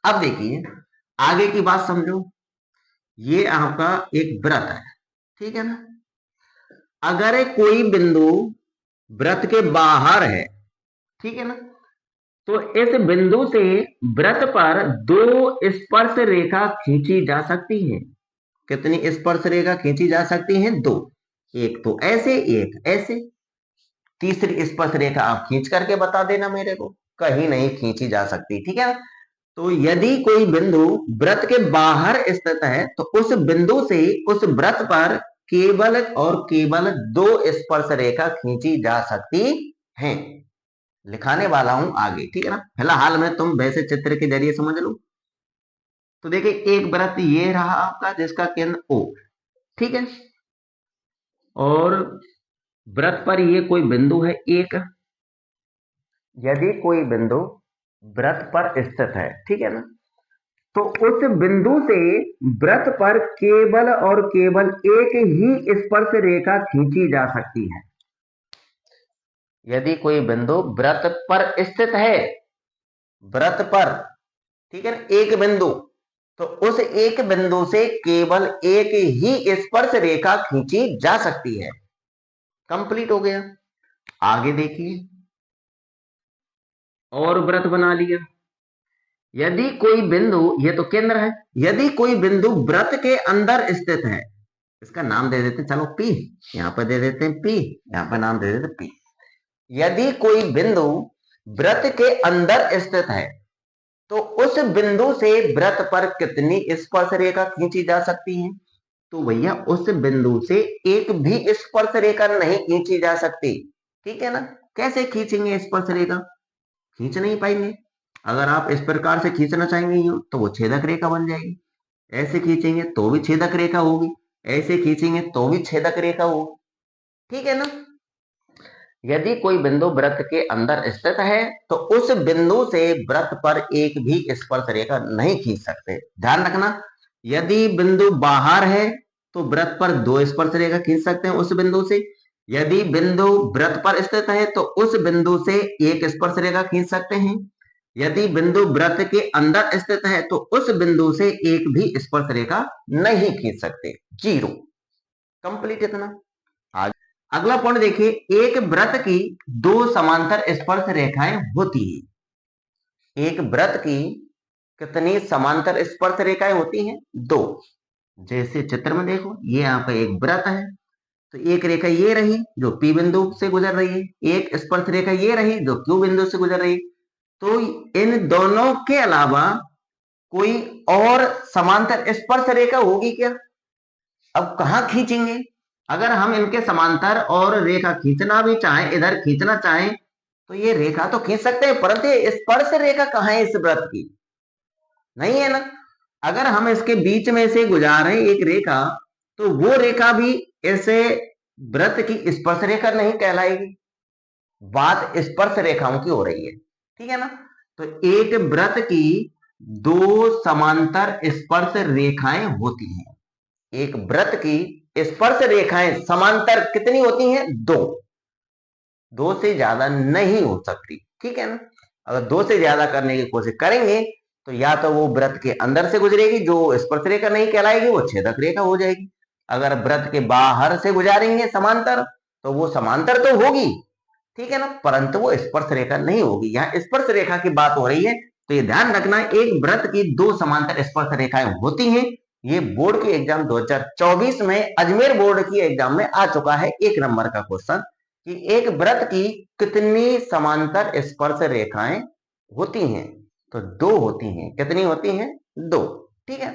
अब देखिए आगे की बात समझो। ये आपका एक वृत्त है, ठीक है ना। अगर कोई बिंदु वृत्त के बाहर है, ठीक है ना, तो इस बिंदु से वृत्त पर दो स्पर्श रेखा खींची जा सकती है। कितनी स्पर्श रेखा खींची जा सकती हैं? दो। एक तो ऐसे, एक ऐसे। तीसरी स्पर्श रेखा आप खींच करके बता देना मेरे को। कहीं नहीं खींची जा सकती, ठीक है। तो यदि कोई बिंदु वृत्त के बाहर स्थित है तो उस बिंदु से उस वृत्त पर केवल और केवल दो स्पर्श रेखा खींची जा सकती हैं। लिखाने वाला हूं आगे, ठीक है ना। फिलहाल में तुम वैसे चित्र के जरिए समझ लो। तो देखिए एक वृत्त ये रहा आपका जिसका केंद्र O, ठीक है। और वृत्त पर ये कोई बिंदु है एक। यदि कोई बिंदु वृत्त पर स्थित है, ठीक है ना, तो उस बिंदु से वृत्त पर केवल और केवल एक ही स्पर्श रेखा खींची जा सकती है। यदि कोई बिंदु वृत्त पर स्थित है, वृत्त पर, ठीक है ना, एक बिंदु, तो उस एक बिंदु से केवल एक ही स्पर्श रेखा खींची जा सकती है। कंप्लीट हो गया। आगे देखिए, और वृत्त बना लिया। यदि कोई बिंदु, ये तो केंद्र है, यदि कोई बिंदु वृत्त के अंदर स्थित है, इसका नाम दे देते हैं, चलो P, यहां पर दे देते हैं P, यहां पर नाम दे देते हैं P। यदि कोई बिंदु वृत्त के अंदर स्थित है तो उस बिंदु से वृत्त पर कितनी स्पर्श रेखा खींची जा सकती है? तो भैया उस बिंदु से एक भी स्पर्श रेखा नहीं खींची जा सकती, ठीक है ना। कैसे खींचेंगे स्पर्श रेखा? खींच नहीं पाएंगे। अगर आप इस प्रकार से खींचना चाहेंगे यूं तो वो छेदक रेखा बन जाएगी। ऐसे खींचेंगे तो भी छेदक रेखा होगी, ऐसे खींचेंगे तो भी छेदक रेखा होगी, ठीक है ना। यदि कोई बिंदु वृत्त के अंदर स्थित है तो उस बिंदु से वृत्त पर एक भी स्पर्श रेखा नहीं खींच सकते। ध्यान रखना, यदि बिंदु बाहर है तो वृत्त पर दो स्पर्श रेखा खींच सकते हैं उस बिंदु से। यदि बिंदु वृत्त पर स्थित है तो उस बिंदु से एक स्पर्श रेखा खींच सकते हैं। यदि बिंदु वृत्त के अंदर स्थित है तो उस बिंदु से एक भी स्पर्श रेखा नहीं खींच सकते। जीरो। कंप्लीट इतना। अगला पॉइंट देखिए, एक वृत्त की दो समांतर स्पर्श रेखाएं होती है। एक वृत्त की कितनी समांतर स्पर्श रेखाएं होती हैं? दो। जैसे चित्र में देखो, ये यहाँ पे एक वृत्त है, तो एक रेखा ये रही जो P बिंदु से गुजर रही है, एक स्पर्श रेखा ये रही जो Q बिंदु से गुजर रही है। तो इन दोनों के अलावा कोई और समांतर स्पर्श रेखा होगी क्या? अब कहां खींचेंगे? अगर हम इनके समांतर और रेखा खींचना भी चाहें, इधर खींचना चाहें, तो ये रेखा तो खींच सकते हैं, परंतु स्पर्श रेखा कहां है इस वृत्त की? नहीं है ना। अगर हम इसके बीच में से गुजारें एक रेखा, तो वो रेखा भी ऐसे वृत्त की स्पर्श रेखा नहीं कहलाएगी। बात स्पर्श रेखाओं की हो रही है, ठीक है ना। तो एक वृत्त की दो समांतर स्पर्श रेखाएं होती हैं। एक वृत्त की स्पर्श रेखाएं समांतर कितनी होती हैं? दो। दो से ज्यादा नहीं हो सकती, ठीक है ना। अगर दो से ज्यादा करने की कोशिश करेंगे तो या तो वो वृत्त के अंदर से गुजरेगी जो स्पर्श रेखा नहीं कहलाएगी, वो छेदक रेखा हो जाएगी। अगर वृत्त के बाहर से गुजारेंगे समांतर तो वो समांतर तो होगी, ठीक है ना, परंतु वो स्पर्श रेखा नहीं होगी। यहाँ स्पर्श रेखा की बात हो रही है, तो ये ध्यान रखना, एक वृत्त की दो समांतर स्पर्श रेखाएं होती हैं। ये बोर्ड के एग्जाम 2024 में अजमेर बोर्ड की एग्जाम में आ चुका है, 1 नंबर का क्वेश्चन, कि एक वृत्त की कितनी समांतर स्पर्श रेखाएं होती हैं? तो दो होती हैं। कितनी होती हैं? दो, ठीक है।